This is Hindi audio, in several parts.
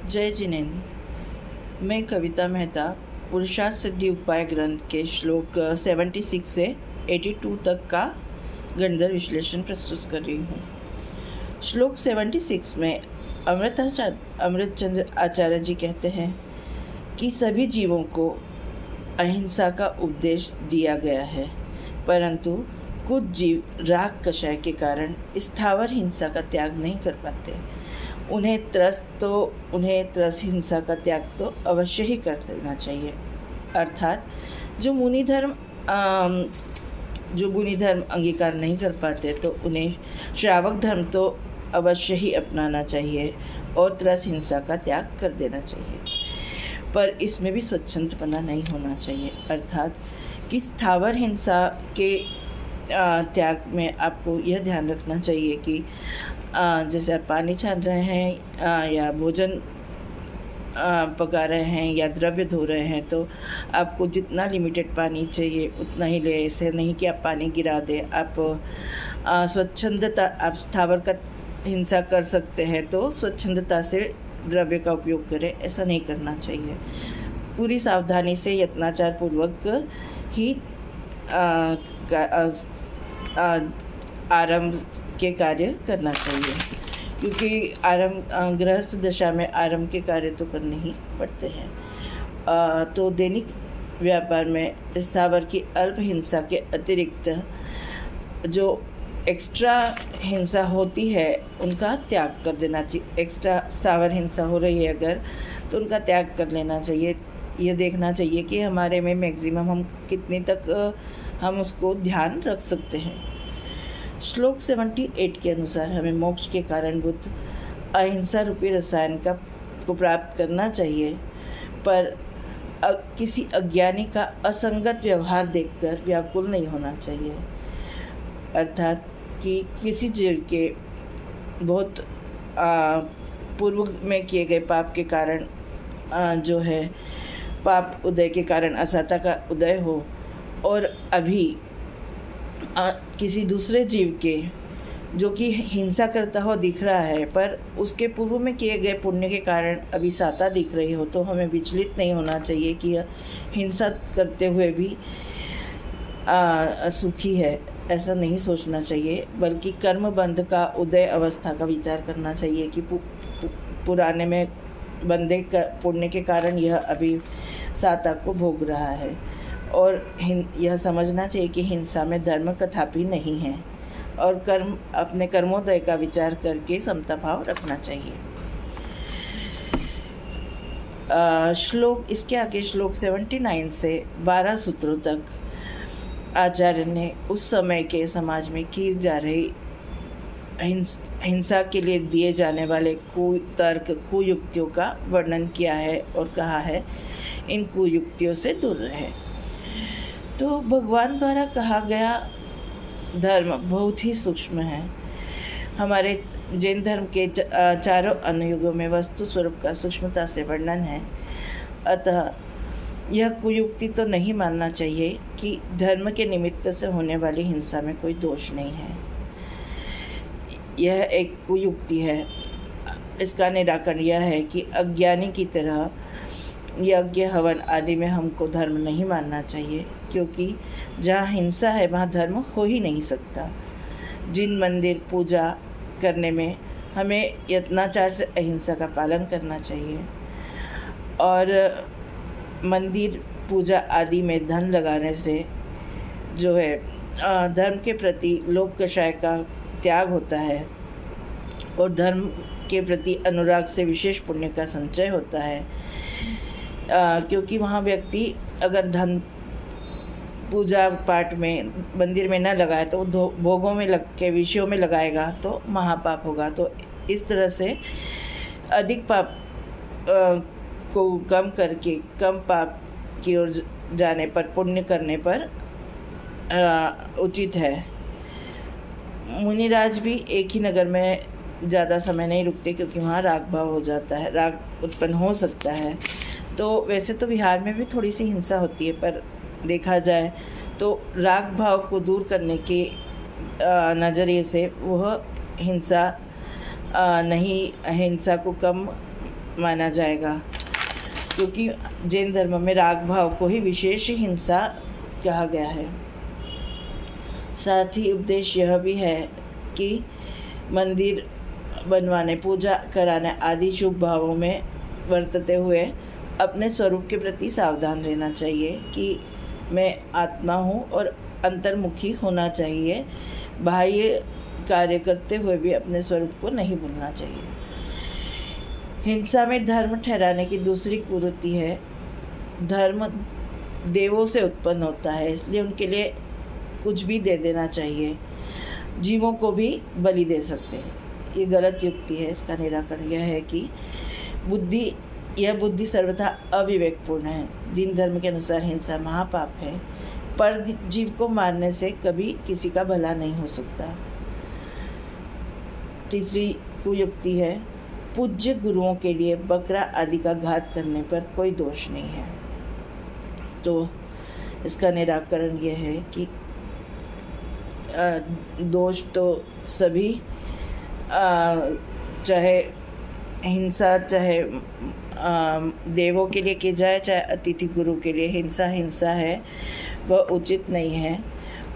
जय जिनेन। मैं कविता मेहता पुरुषार्थ सिद्धि उपाय ग्रंथ के श्लोक 76 से 82 तक का गणित विश्लेषण प्रस्तुत कर रही हूँ। श्लोक 76 में अमृतचंद्र आचार्य जी कहते हैं कि सभी जीवों को अहिंसा का उपदेश दिया गया है, परंतु कुछ जीव राग कषाय के कारण स्थावर हिंसा का त्याग नहीं कर पाते। उन्हें त्रस्त हिंसा का त्याग तो अवश्य ही कर देना चाहिए। अर्थात जो मुनि धर्म अंगीकार नहीं कर पाते तो उन्हें श्रावक धर्म तो अवश्य ही अपनाना चाहिए और त्रस्त हिंसा का त्याग कर देना चाहिए, पर इसमें भी स्वच्छंदपना नहीं होना चाहिए। अर्थात कि स्थावर हिंसा के त्याग में आपको यह ध्यान रखना चाहिए कि जैसे आप पानी छान रहे हैं या भोजन पका रहे हैं या द्रव्य धो रहे हैं, तो आपको जितना लिमिटेड पानी चाहिए उतना ही ले। ऐसे नहीं कि आप पानी गिरा दें। आप स्वच्छंदता, आप स्थावर का हिंसा कर सकते हैं तो स्वच्छंदता से द्रव्य का उपयोग करें, ऐसा नहीं करना चाहिए। पूरी सावधानी से यत्नाचार पूर्वक ही आरंभ के कार्य करना चाहिए, क्योंकि गृहस्थ दशा में आरंभ के कार्य तो करने ही पड़ते हैं। तो दैनिक व्यापार में स्थावर की अल्प हिंसा के अतिरिक्त जो एक्स्ट्रा हिंसा होती है उनका त्याग कर देना चाहिए। एक्स्ट्रा स्थावर हिंसा हो रही है अगर, तो उनका त्याग कर लेना चाहिए। ये देखना चाहिए कि हमारे में मैक्सिमम हम कितने तक हम उसको ध्यान रख सकते हैं। श्लोक 78 के अनुसार हमें मोक्ष के कारणभूत अहिंसा रूपी रसायन को प्राप्त करना चाहिए, पर किसी अज्ञानी का असंगत व्यवहार देखकर व्याकुल नहीं होना चाहिए। अर्थात कि किसी जीव के बहुत पूर्व में किए गए पाप के कारण जो है पाप उदय के कारण असाता का उदय हो, और अभी किसी दूसरे जीव के जो कि हिंसा करता हो दिख रहा है, पर उसके पूर्व में किए गए पुण्य के कारण अभी साता दिख रही हो, तो हमें विचलित नहीं होना चाहिए कि हिंसा करते हुए भी सुखी है, ऐसा नहीं सोचना चाहिए। बल्कि कर्म बंध का उदय अवस्था का विचार करना चाहिए कि पुराने में बंधे पुण्य के कारण यह अभी साता को भोग रहा है, और यह समझना चाहिए कि हिंसा में धर्म कथापि नहीं है, और अपने कर्मोदय का विचार करके समता भाव रखना चाहिए। इसके आगे श्लोक 79 से 12 सूत्रों तक आचार्य ने उस समय के समाज में की जा रही हिंसा के लिए दिए जाने वाले कुयुक्तियों का वर्णन किया है और कहा है इन कुयुक्तियों से दूर रहे। तो भगवान द्वारा कहा गया धर्म बहुत ही सूक्ष्म है। हमारे जैन धर्म के चारों अनुयुगों में वस्तु स्वरूप का सूक्ष्मता से वर्णन है। अतः यह कुयुक्ति तो नहीं मानना चाहिए कि धर्म के निमित्त से होने वाली हिंसा में कोई दोष नहीं है। यह एक कुयुक्ति है। इसका निराकरण यह है कि अज्ञानी की तरह यज्ञ हवन आदि में हमको धर्म नहीं मानना चाहिए, क्योंकि जहाँ हिंसा है वहाँ धर्म हो ही नहीं सकता। जिन मंदिर पूजा करने में हमें यत्नाचार से अहिंसा का पालन करना चाहिए, और मंदिर पूजा आदि में धन लगाने से जो है धर्म के प्रति लोभ कषाय का त्याग होता है, और धर्म के प्रति अनुराग से विशेष पुण्य का संचय होता है। क्योंकि वहाँ व्यक्ति अगर धन पूजा पाठ में मंदिर में न लगाए तो भोगों में के विषयों में लगाएगा तो महापाप होगा। तो इस तरह से अधिक पाप को कम करके कम पाप की ओर जाने पर पुण्य करने पर उचित है। मुनिराज भी एक ही नगर में ज़्यादा समय नहीं रुकते, क्योंकि वहाँ राग भाव हो जाता है, राग उत्पन्न हो सकता है। तो वैसे तो बिहार में भी थोड़ी सी हिंसा होती है, पर देखा जाए तो राग भाव को दूर करने के नज़रिए से वह हिंसा को कम माना जाएगा, क्योंकि जैन धर्म में राग भाव को ही विशेष हिंसा कहा गया है। साथ ही उपदेश यह भी है कि मंदिर बनवाने, पूजा कराने आदि शुभ भावों में वर्तते हुए अपने स्वरूप के प्रति सावधान रहना चाहिए कि मैं आत्मा हूँ और अंतर्मुखी होना चाहिए। बाह्य कार्य करते हुए भी अपने स्वरूप को नहीं भूलना चाहिए। हिंसा में धर्म ठहराने की दूसरी कुरीति है। धर्म देवों से उत्पन्न होता है, इसलिए उनके लिए कुछ भी दे देना चाहिए। जीवों को भी बलि दे सकते हैं, ये गलत युक्ति है। इसका निराकरण यह है कि यह बुद्धि सर्वथा अविवेकपूर्ण है। जिन धर्म के अनुसार हिंसा महापाप है, पर जीव को मारने से कभी किसी का भला नहीं हो सकता। तीसरी कुयुक्ति है, पूज्य गुरुओं के लिए बकरा आदि का घात करने पर कोई दोष नहीं है। तो इसका निराकरण यह है कि दोष तो सभी, चाहे हिंसा चाहे देवों के लिए की जाए चाहे अतिथि गुरु के लिए, हिंसा है, वह उचित नहीं है।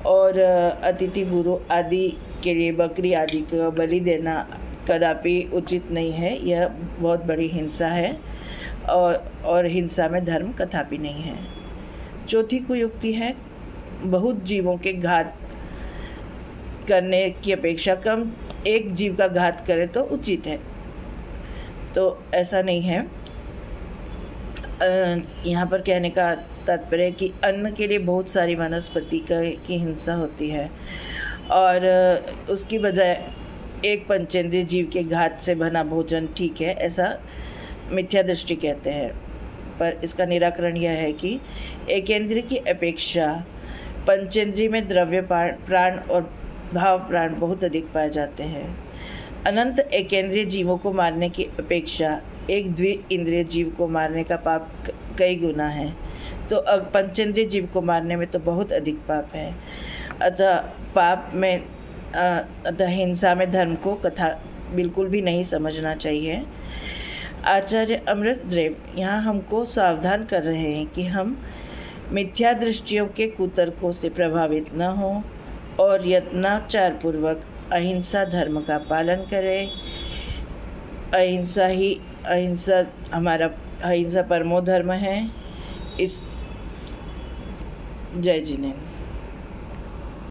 और अतिथि गुरु आदि के लिए बकरी आदि को बलि देना कदापि उचित नहीं है। यह बहुत बड़ी हिंसा है और हिंसा में धर्म कदापि नहीं है। चौथी कुयुक्ति है, बहुत जीवों के घात करने की अपेक्षा कम एक जीव का घात करे तो उचित है। तो ऐसा नहीं है। यहाँ पर कहने का तात्पर्य है कि अन्न के लिए बहुत सारी वनस्पति की हिंसा होती है और उसकी बजाय एक पंचेंद्रिय जीव के घात से बना भोजन ठीक है, ऐसा मिथ्या दृष्टि कहते हैं। पर इसका निराकरण यह है कि एकेंद्रिय की अपेक्षा पंचेंद्रिय में द्रव्य प्राण और भाव प्राण बहुत अधिक पाए जाते हैं। अनंत एकेंद्रिय जीवों को मारने की अपेक्षा एक द्विइंद्रिय जीव को मारने का पाप कई गुना है। तो पंचेंद्रिय जीव को मारने में तो बहुत अधिक पाप है। अतः हिंसा में धर्म को कथा बिल्कुल भी नहीं समझना चाहिए। आचार्य अमृतदेव यहाँ हमको सावधान कर रहे हैं कि हम मिथ्या दृष्टियों के कुतर्कों से प्रभावित न हों और यत्नाचार पूर्वक अहिंसा धर्म का पालन करें। अहिंसा परमो धर्म है। इस जय जिनेन्द्र।